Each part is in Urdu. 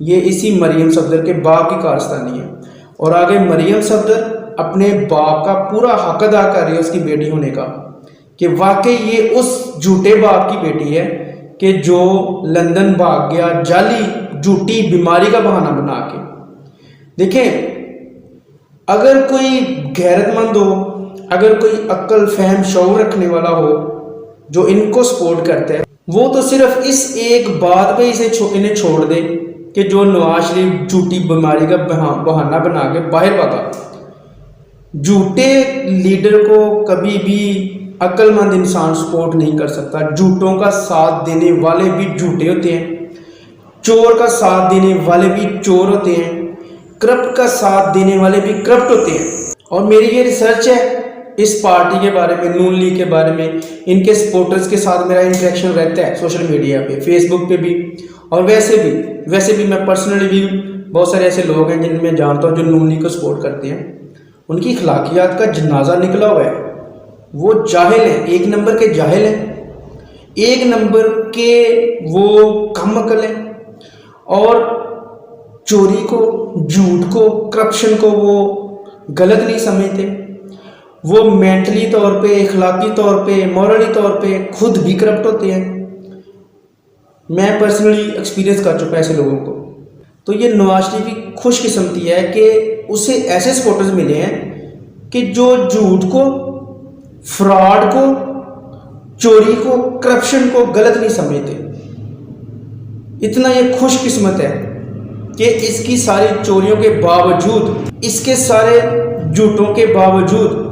یہ اسی مریم صفدر کے باپ کی کارستانی ہے، اور آگے مریم صفدر اپنے باپ کا پورا حق ادا کر رہی ہے اس کی بیٹی ہونے کا، کہ واقعی یہ اس جھوٹے باپ کی بیٹی ہے کہ جو لندن بھاگ گیا جعلی جھوٹی بیماری کا بہانہ بنا کے۔ دیکھیں، اگر کوئی غیرت مند ہو، اگر کوئی عقل فہم شعور رکھنے والا ہو جو ان کو سپورٹ کرتا ہے، وہ تو صرف اس ایک بات پہ انہیں چھوڑ دے کہ جو نواز شریف جھوٹی بیماری کا بہانہ بنا کے باہر بھاگا۔ جھوٹے لیڈر کو کبھی بھی عقل مند انسان سپورٹ نہیں کر سکتا۔ جھوٹوں کا ساتھ دینے والے بھی جھوٹے ہوتے ہیں، چور کا ساتھ دینے والے بھی چور ہوتے ہیں، کرپٹ کا ساتھ دینے والے بھی کرپٹ ہوتے ہیں۔ اور میری یہ ریسرچ ہے اس پارٹی کے بارے میں، نون لیگ کے بارے میں، ان کے سپورٹرز کے ساتھ میرا انٹریکشن رہتا ہے سوشل میڈیا پہ، فیس بک پہ بھی، اور ویسے بھی میں پرسنلی بھی بہت سارے ایسے لوگ ہیں جن میں جانتا ہوں جو نون لیگ کو سپورٹ کرتے ہیں۔ ان کی اخلاقیات کا جنازہ نکلا ہوا ہے، وہ جاہل ہیں، ایک نمبر کے جاہل ہیں، ایک نمبر کے وہ کم عقل ہیں، اور چوری کو، جھوٹ کو، کرپشن کو وہ غلط نہیں سمجھتے۔ وہ مینٹلی طور پہ، اخلاقی طور پہ، مورلی طور پہ خود بھی کرپٹ ہوتے ہیں۔ میں پرسنلی ایکسپیرینس کر چکا ایسے لوگوں کو۔ تو یہ نواز شریف کی خوش قسمتی ہے کہ اسے ایسے سپورٹرز ملے ہیں کہ جو جھوٹ کو، فراڈ کو، چوری کو، کرپشن کو غلط نہیں سمجھتے۔ اتنا یہ خوش قسمت ہے کہ اس کی ساری چوریوں کے باوجود، اس کے سارے جھوٹوں کے باوجود،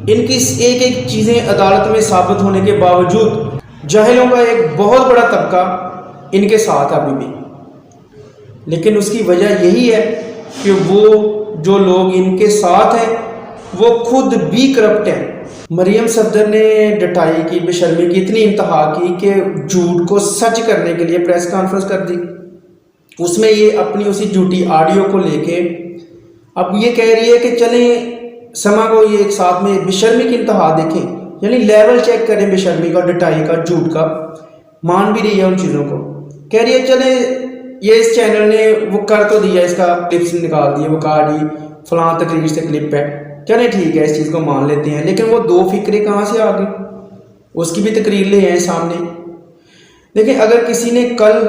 ان کی ایک ایک چیزیں عدالت میں ثابت ہونے کے باوجود، جاہلوں کا ایک بہت بڑا طبقہ ان کے ساتھ ابھی بھی۔ لیکن اس کی وجہ یہی ہے کہ وہ جو لوگ ان کے ساتھ ہیں وہ خود بھی کرپٹ ہیں۔ مریم صفدر نے ڈٹائی کی، بے شرمی کی اتنی انتہا کی کہ جھوٹ کو سچ کرنے کے لیے پریس کانفرنس کر دی۔ اس میں یہ اپنی اسی جھوٹی آڈیو کو لے کے اب یہ کہہ رہی ہے کہ چلیں سما کو یہ ایک ساتھ میں بے شرمی کی انتہا دیکھیں، یعنی لیول چیک کریں بے شرمی کا، ڈٹائی کا، جھوٹ کا۔ مان بھی رہی ہے ان چیزوں کو، کہہ رہی ہے چلیں یہ اس چینل نے وہ کر تو دیا، اس کا کلپس نکال دیے، وہ کہا جی فلاں تقریر سے کلپ ہے، چلیں ٹھیک ہے اس چیز کو مان لیتے ہیں۔ لیکن وہ دو فکرے کہاں سے آ گئی؟ اس کی بھی تقریر لے آئے سامنے۔ لیکن اگر کسی نے کل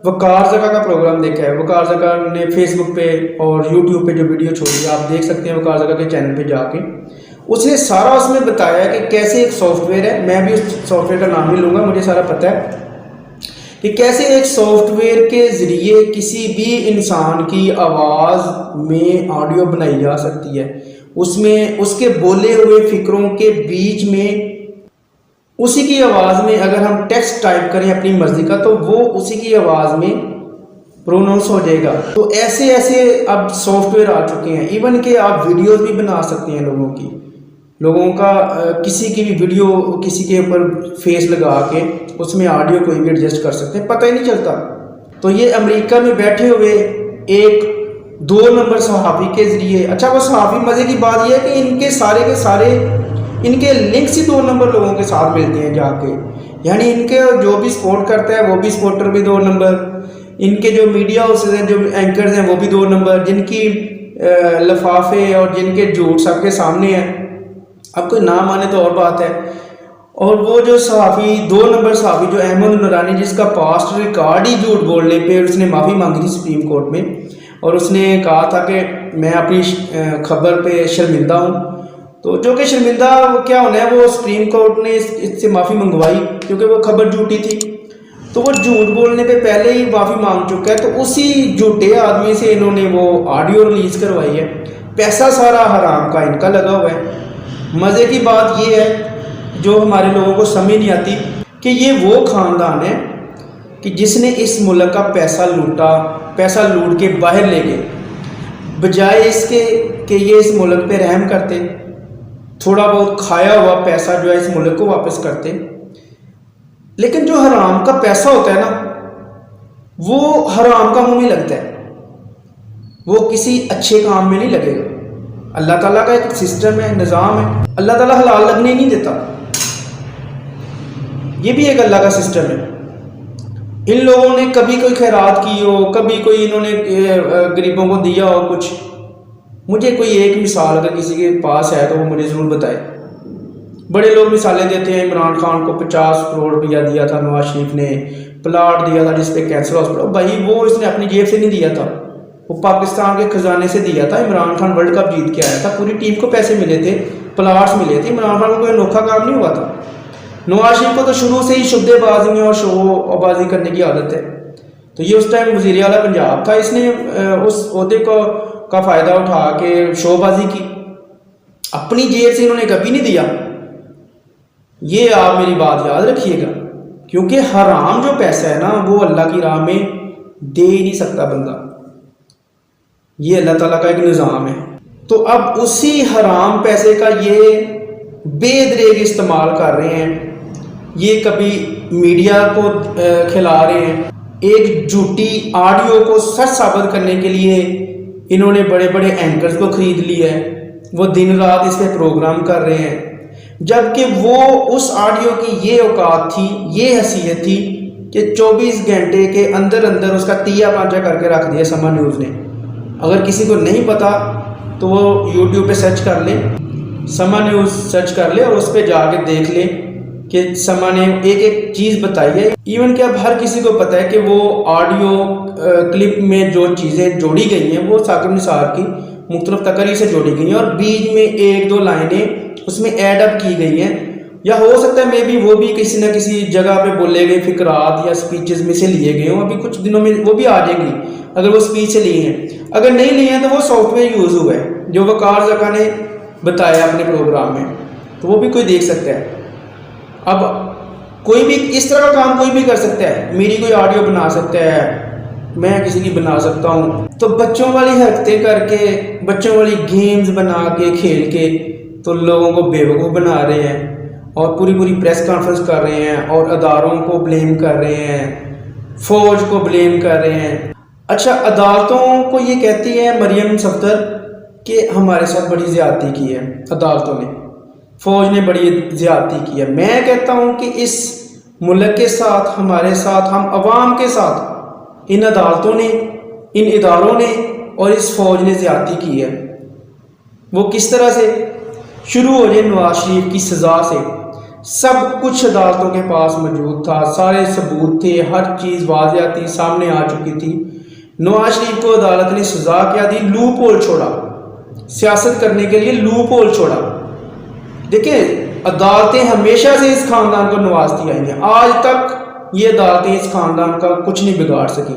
وقار زکا کا پروگرام دیکھا ہے، وقار زکا نے فیس بک پہ اور یوٹیوب پہ جو ویڈیو چھوڑی ہے، آپ دیکھ سکتے ہیں وقار زکا کے چینل پہ جا کے، اس نے سارا اس میں بتایا کہ کیسے ایک سافٹ ویئر ہے، میں بھی اس سافٹ ویئر کا نام نہیں لوں گا، مجھے سارا پتہ ہے کہ کیسے ایک سافٹ ویئر کے ذریعے کسی بھی انسان کی آواز میں آڈیو بنائی جا سکتی ہے، اس میں اس کے بولے ہوئے فکروں کے بیچ میں اسی کی آواز میں اگر ہم ٹیکسٹ ٹائپ کریں اپنی مرضی کا تو وہ اسی کی آواز میں پروننس ہو جائے گا۔ تو ایسے اب سافٹ ویئر آ چکے ہیں، ایون کہ آپ ویڈیوز بھی بنا سکتے ہیں لوگوں کا کسی کی بھی ویڈیو کسی کے اوپر فیس لگا کے اس میں آڈیو کوئی بھی ایڈجسٹ کر سکتے ہیں، پتہ ہی نہیں چلتا۔ تو یہ امریکہ میں بیٹھے ہوئے ایک 2 نمبر صحافی کے ذریعے، اچھا وہ صحافی، مزے کی بات یہ ہے کہ ان کے سارے کے سارے ان کے لنکس ہی 2 نمبر لوگوں کے ساتھ ملتے ہیں جا کے، یعنی ان کے جو بھی سپورٹ کرتا ہے وہ بھی سپورٹر بھی 2 نمبر، ان کے جو میڈیا ہاؤسز ہیں، جو اینکرز ہیں وہ بھی 2 نمبر، جن کی لفافے اور جن کے جھوٹ سب کے سامنے ہیں، اب کوئی نام آنے تو اور بات ہے۔ اور وہ جو صحافی 2 نمبر صحافی جو احمد نورانی، جس کا پاسٹ ریکارڈ ہی جھوٹ بولنے پہ اس نے معافی مانگی تھی سپریم کورٹ میں، اور اس نے کہا تھا کہ میں اپنی خبر پہ شرمندہ ہوں، تو جو کہ شرمندہ کیا ہونا ہے، وہ سپریم کورٹ نے اس سے معافی منگوائی کیونکہ وہ خبر جھوٹی تھی، تو وہ جھوٹ بولنے پہ پہلے ہی معافی مانگ چکا ہے۔ تو اسی جھوٹے آدمی سے انہوں نے وہ آڈیو ریلیز کروائی ہے، پیسہ سارا حرام کا ان کا لگا ہوا ہے۔ مزے کی بات یہ ہے جو ہمارے لوگوں کو سمجھ نہیں آتی کہ یہ وہ خاندان ہے کہ جس نے اس ملک کا پیسہ لوٹا، پیسہ لوٹ کے باہر لے گئے، بجائے اس کے کہ یہ اس ملک پہ رحم کرتے، تھوڑا بہت کھایا ہوا پیسہ جو ہے اس ملک کو واپس کرتے۔ لیکن جو حرام کا پیسہ ہوتا ہے نا، وہ حرام کا منہ میں لگتا ہے، وہ کسی اچھے کام میں نہیں لگے گا۔ اللہ تعالیٰ کا ایک سسٹم ہے، نظام ہے، اللہ تعالیٰ حلال لگنے نہیں دیتا، یہ بھی ایک اللہ کا سسٹم ہے۔ ان لوگوں نے کبھی کوئی خیرات کی ہو، کبھی کوئی انہوں نے غریبوں کو دیا ہو کچھ؟ مجھے کوئی ایک مثال اگر کسی کے پاس ہے تو وہ مجھے ضرور بتائے۔ بڑے لوگ مثالیں دیتے ہیں، عمران خان کو 50 کروڑ روپیہ دیا تھا نواز شریف نے، پلاٹ دیا تھا جس پہ کینسر ہاسپٹل، بھائی وہ اس نے اپنی جیب سے نہیں دیا تھا، وہ پاکستان کے خزانے سے دیا تھا۔ عمران خان ورلڈ کپ جیت کے آیا تھا، پوری ٹیم کو پیسے ملے تھے، پلاٹس ملے تھے، عمران خان کو کوئی انوکھا کام نہیں ہوا تھا۔ نواز شریف کو تو شروع سے ہی شبدے بازی اور شو بازی کرنے کی عادت ہے، تو یہ اس ٹائم وزیر اعلیٰ پنجاب تھا، اس نے اس عہدے کا فائدہ اٹھا کے شو بازی کی، اپنی جیب سے انہوں نے کبھی نہیں دیا۔ یہ آپ میری بات یاد رکھیے گا، کیونکہ حرام جو پیسہ ہے نا وہ اللہ کی راہ میں دے ہی نہیں سکتا بندہ، یہ اللہ تعالیٰ کا ایک نظام ہے۔ تو اب اسی حرام پیسے کا یہ بے دریغ استعمال کر رہے ہیں، یہ کبھی میڈیا کو کھلا رہے ہیں، ایک جھوٹی آڈیو کو سچ ثابت کرنے کے لیے انہوں نے بڑے بڑے اینکرز کو خرید لیا ہے، وہ دن رات اس پہ پروگرام کر رہے ہیں، جبکہ وہ اس آڈیو کی یہ اوقات تھی، یہ حیثیت تھی کہ 24 گھنٹے کے اندر اندر اس کا تیا پانچا کر کے رکھ دیا سما نیوز نے۔ اگر کسی کو نہیں پتا تو وہ یوٹیوب پہ سرچ کر لے، سما نیوز سرچ کر لے اور اس پہ جا کے دیکھ لے کہ سما نے ایک ایک چیز بتائی ہے۔ ایون کہ اب ہر کسی کو پتہ ہے کہ وہ آڈیو کلپ میں جو چیزیں جوڑی گئی ہیں وہ ثاقب نثار کی مختلف تقریر سے جوڑی گئی ہیں، اور بیچ میں ایک دو لائنیں اس میں ایڈ اپ کی گئی ہیں، یا ہو سکتا ہے میں بھی وہ بھی کسی نہ کسی جگہ پہ بولے گئے فقرات یا سپیچز میں سے لیے گئے ہوں، ابھی کچھ دنوں میں وہ بھی آ جائیں گی اگر وہ سپیچ سے لیے ہیں۔ اگر نہیں لیے ہیں تو وہ سافٹ ویئر یوز ہوا ہے جو وقار زکا نے بتایا اپنے پروگرام میں، تو وہ بھی کوئی دیکھ سکتا ہے۔ اب کوئی بھی اس طرح کا کام کوئی بھی کر سکتا ہے، میری کوئی آڈیو بنا سکتا ہے، میں کسی کی بنا سکتا ہوں، تو بچوں والی حرکتیں کر کے، بچوں والی گیمز بنا کے کھیل کے تو لوگوں کو بے وقوف بنا رہے ہیں، اور پوری پریس کانفرنس کر رہے ہیں، اور اداروں کو بلیم کر رہے ہیں، فوج کو بلیم کر رہے ہیں۔ اچھا، عدالتوں کو یہ کہتی ہے مریم صفدر کہ ہمارے ساتھ بڑی زیادتی کی ہے، عدالتوں نے، فوج نے بڑی زیادتی کی ہے۔ میں کہتا ہوں کہ اس ملک کے ساتھ، ہمارے ساتھ، ہم عوام کے ساتھ ان عدالتوں نے، ان اداروں نے اور اس فوج نے زیادتی کی ہے۔ وہ کس طرح سے؟ شروع ہو جائے نواز شریف کی سزا سے، سب کچھ عدالتوں کے پاس موجود تھا، سارے ثبوت تھے، ہر چیز واضح تھی، سامنے آ چکی تھی۔ نواز شریف کو عدالت نے سزا کیا دی؟ لوپ ہول چھوڑا، سیاست کرنے کے لیے لوپ ہول چھوڑا۔ دیکھیں، عدالتیں ہمیشہ سے اس خاندان کو نوازتی آئی ہیں، آج تک یہ عدالتیں اس خاندان کا کچھ نہیں بگاڑ سکیں۔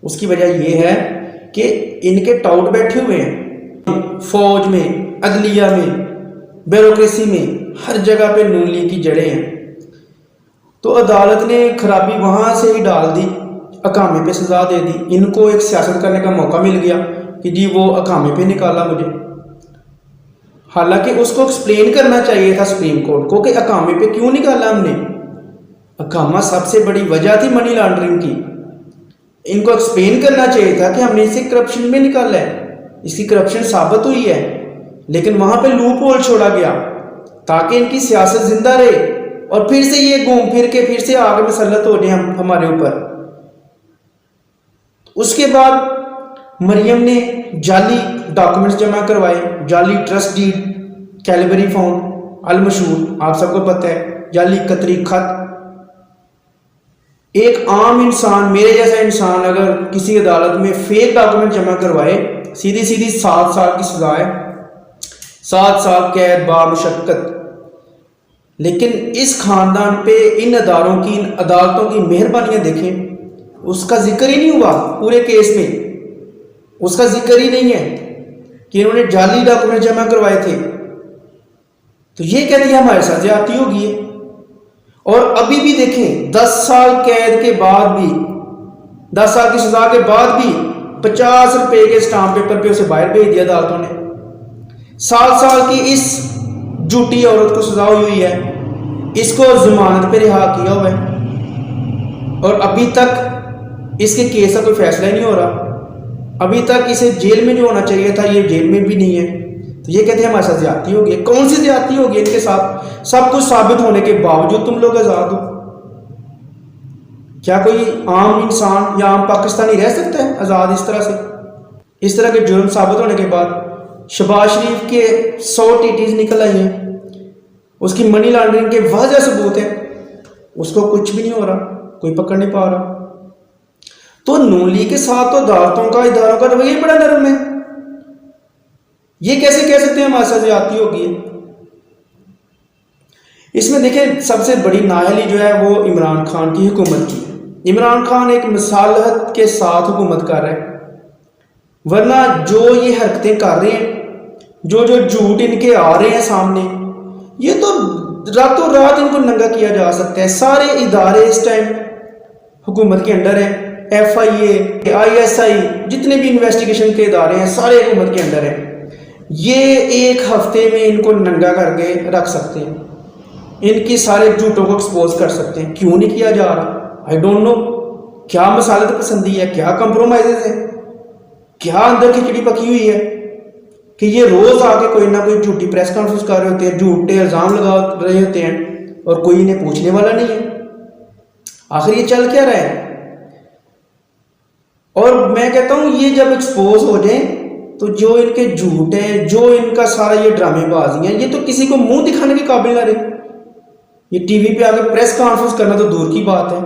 اس کی وجہ یہ ہے کہ ان کے ٹاؤٹ بیٹھے ہوئے ہیں، فوج میں، عدلیہ میں، بیوروکریسی میں، ہر جگہ پہ نون لیگ کی جڑیں ہیں۔ تو عدالت نے خرابی وہاں سے ہی ڈال دی، اقامے پہ سزا دے دی، ان کو ایک سیاست کرنے کا موقع مل گیا کہ جی وہ اقامے پہ نکالا مجھے، حالانکہ اس کو ایکسپلین کرنا چاہیے تھا سپریم کورٹ کو کہ اقامے پہ کیوں نکالا ہم نے۔ اقامہ سب سے بڑی وجہ تھی منی لانڈرنگ کی، ان کو ایکسپلین کرنا چاہیے تھا کہ ہم نے اسے کرپشن میں نکالا ہے، اس کی کرپشن ثابت ہوئی ہے، لیکن وہاں پہ لوپ ہول چھوڑا گیا تاکہ ان کی سیاست زندہ رہے، اور پھر سے یہ گھوم پھر کے پھر سے آگے مسلط ہو جائیں ہمارے اوپر۔ اس کے بعد مریم نے جعلی ڈاکومنٹس جمع کروائے، جعلی ٹرسٹ ڈیڈ، کیلبری فونڈ المشہور، آپ سب کو پتہ ہے، جعلی قطری خط۔ ایک عام انسان، میرے جیسا انسان اگر کسی عدالت میں فیک ڈاکومنٹ جمع کروائے، سیدھی 7 سال کی سزا ہے، 7 سال قید بامشقت۔ لیکن اس خاندان پہ ان اداروں کی، ان عدالتوں کی مہربانیاں دیکھیں، اس کا ذکر ہی نہیں ہوا پورے کیس میں، اس کا ذکر ہی نہیں ہے کہ انہوں نے جعلی ڈاکومنٹ جمع کروائے تھے۔ تو یہ کہتی ہے ہمارے ساتھ زیادتی ہوگی ہے، اور ابھی بھی دیکھیں 10 سال قید کے بعد بھی، 10 سال کی سزا کے بعد بھی 50 روپے کے اسٹامپ پیپر پہ اسے باہر بھیج دیا عدالتوں نے۔ 7 سال کی اس جھوٹی عورت کو سزا ہوئی ہے، اس کو ضمانت پہ رہا کیا ہوا ہے، اور ابھی تک اس کے کیس کا کوئی فیصلہ ہی نہیں ہو رہا، ابھی تک اسے جیل میں جو ہونا چاہیے تھا یہ جیل میں بھی نہیں ہے۔ تو یہ کہتے ہیں ہمارے ساتھ زیادتی ہوگی۔ کون سی زیادتی ہوگی ان کے ساتھ؟ سب کچھ ثابت ہونے کے باوجود تم لوگ آزاد ہو، کیا کوئی عام انسان یا عام پاکستانی رہ سکتا ہے آزاد اس طرح سے؟ اس طرح کے جرم ثابت ہونے کے بعد شہباز شریف کے 100 ٹیٹیز نکل آئی ہیں، اس کی منی لانڈرنگ کے واضح ثبوت ہیں، اس کو کچھ بھی نہیں ہو رہا، کوئی پکڑ نہیں پا رہا۔ تو نون لیگ کے ساتھ تو اداروں کا رویہ بڑا نرم ہے، یہ کیسے کہہ سکتے ہیں ہمارے ساتھ زیادتی ہوگی ہے؟ اس میں دیکھیں سب سے بڑی نااہلی جو ہے وہ عمران خان کی حکومت کی ہے۔ عمران خان ایک مصالحت کے ساتھ حکومت کر رہا ہے، ورنہ جو یہ حرکتیں کر رہے ہیں، جو جھوٹ ان کے آ رہے ہیں سامنے، یہ تو راتوں رات ان کو ننگا کیا جا سکتا ہے۔ سارے ادارے اس ٹائم حکومت کے انڈر ہیں، FIA ISI جتنے بھی انویسٹیگیشن کے ادارے ہیں سارے حکومت کے انڈر ہیں۔ یہ ایک ہفتے میں ان کو ننگا کر کے رکھ سکتے ہیں، ان کی سارے جھوٹوں کو ایکسپوز کر سکتے ہیں۔ کیوں نہیں کیا جا رہا؟ آئی ڈونٹ نو، کیا مصالحت پسندی ہے، کیا کمپرومائزز ہے، کیا اندر کھچڑی پکی ہوئی ہے کہ یہ روز آ کے کوئی نہ کوئی جھوٹی پریس کانفرنس کر رہے ہوتے ہیں، جھوٹے الزام لگا رہے ہوتے ہیں اور کوئی انہیں پوچھنے والا نہیں ہے۔ آخر یہ چل کیا رہا ہے؟ اور میں کہتا ہوں یہ جب ایکسپوز ہو جائیں تو جو ان کے جھوٹ ہیں، جو ان کا سارا یہ ڈرامے بازی ہیں، یہ تو کسی کو منہ دکھانے کے قابل نہ رہے۔ یہ ٹی وی پہ آ کے پریس کانفرنس کرنا تو دور کی بات ہے،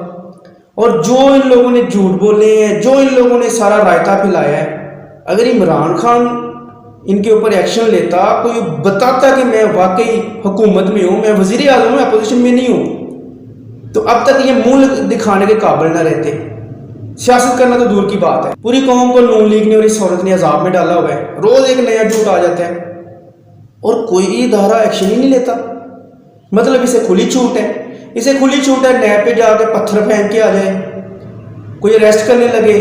اور جو ان لوگوں نے جھوٹ بولے ہیں، جو ان لوگوں نے سارا رائتا پھیلایا ہے، اگر عمران خان ان کے اوپر ایکشن لیتا، کوئی بتاتا کہ میں واقعی حکومت میں ہوں، میں وزیر اعظم ہوں، اپوزیشن میں نہیں ہوں، تو اب تک یہ منہ دکھانے کے قابل نہ رہتے۔ سیاست کرنا تو دور کی بات ہے۔ پوری قوم کو نون لیگ نے اور اس عورت نے عذاب میں ڈالا ہوا ہے، روز ایک نیا جھوٹ آ جاتا ہے اور کوئی ادارہ ایکشن ہی نہیں لیتا۔ مطلب اسے کھلی چھوٹ ہے، اسے کھلی چھوٹ ہے نیب پہ جا کے پتھر پھینک کے آ جائے، کوئی اریسٹ کرنے لگے،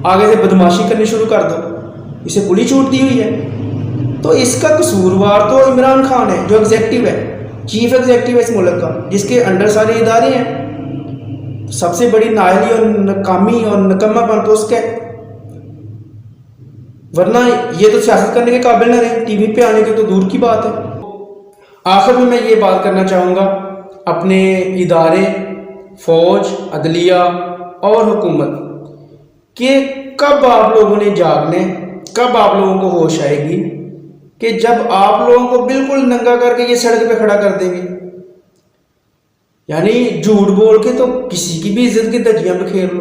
آگے سے بدماشی کرنی شروع کر دو، اسے کھلی چھوٹ دی ہوئی ہے۔ تو اس کا قصوروار تو عمران خان ہے، جو ایگزیکٹو ہے، چیف ایگزیکٹو ہے اس ملک کا، جس کے انڈر سارے ادارے ہیں۔ سب سے بڑی نااہلی اور ناکامی اور نکمہ پن تو اس کا ہے، ورنہ یہ تو سیاست کرنے کے قابل نہ رہے، ٹی وی پہ آنے کے تو دور کی بات ہے۔ آخر میں یہ بات کرنا چاہوں گا اپنے ادارے، فوج، عدلیہ اور حکومت کہ کب آپ لوگوں نے جاگنا ہے، کب آپ لوگوں کو ہوش آئے گی کہ جب آپ لوگوں کو بالکل ننگا کر کے یہ سڑک پہ کھڑا کر دیں گے۔ یعنی جھوٹ بول کے تو کسی کی بھی عزت کی دھجیاں بکھیر لو۔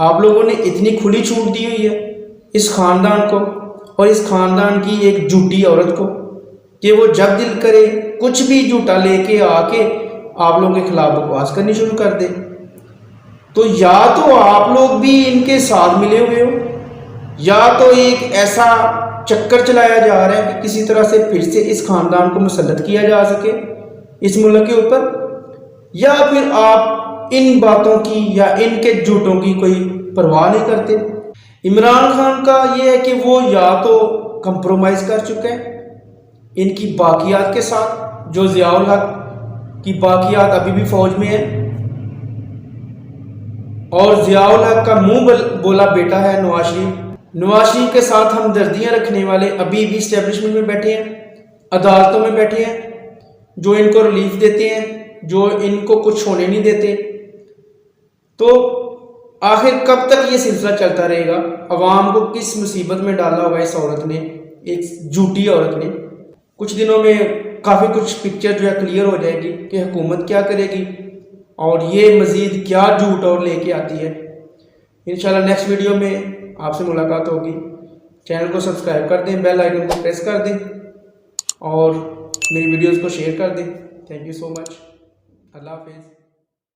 آپ لوگوں نے اتنی کھلی چھوٹ دی ہوئی ہے اس خاندان کو اور اس خاندان کی ایک جھوٹی عورت کو کہ وہ جب دل کرے کچھ بھی جھوٹا لے کے آ کے آپ لوگوں کے خلاف بکواس کرنی شروع کر دے۔ تو یا تو آپ لوگ بھی ان کے ساتھ ملے ہوئے ہو، یا تو ایک ایسا چکر چلایا جا رہا ہے کہ کسی طرح سے پھر سے اس خاندان کو مسلط کیا جا سکے اس ملک کے اوپر، یا پھر آپ ان باتوں کی یا ان کے جھوٹوں کی کوئی پرواہ نہیں کرتے۔ عمران خان کا یہ ہے کہ وہ یا تو کمپرومائز کر چکے ہیں ان کی باقیات کے ساتھ، جو ضیاء الحق کی باقیات ابھی بھی فوج میں ہیں، اور ضیاء الحق کا منہ بولا بیٹا ہے نواز شریف کے ساتھ ہمدردیاں رکھنے والے ابھی بھی اسٹیبلشمنٹ میں بیٹھے ہیں، عدالتوں میں بیٹھے ہیں، جو ان کو ریلیف دیتے ہیں، جو ان کو کچھ ہونے نہیں دیتے۔ تو آخر کب تک یہ سلسلہ چلتا رہے گا؟ عوام کو کس مصیبت میں ڈالا ہوا اس عورت نے، ایک جھوٹی عورت نے۔ کچھ دنوں میں کافی کچھ پکچر جو ہے کلیئر ہو جائے گی کہ حکومت کیا کرے گی اور یہ مزید کیا جھوٹ اور لے کے آتی ہے۔ انشاءاللہ نیکسٹ ویڈیو میں آپ سے ملاقات ہوگی۔ چینل کو سبسکرائب کر دیں، بیل آئیکن کو پریس کر دیں اور میری ویڈیوز کو شیئر کر دیں۔ تھینک یو سو مچ، اللہ حافظ۔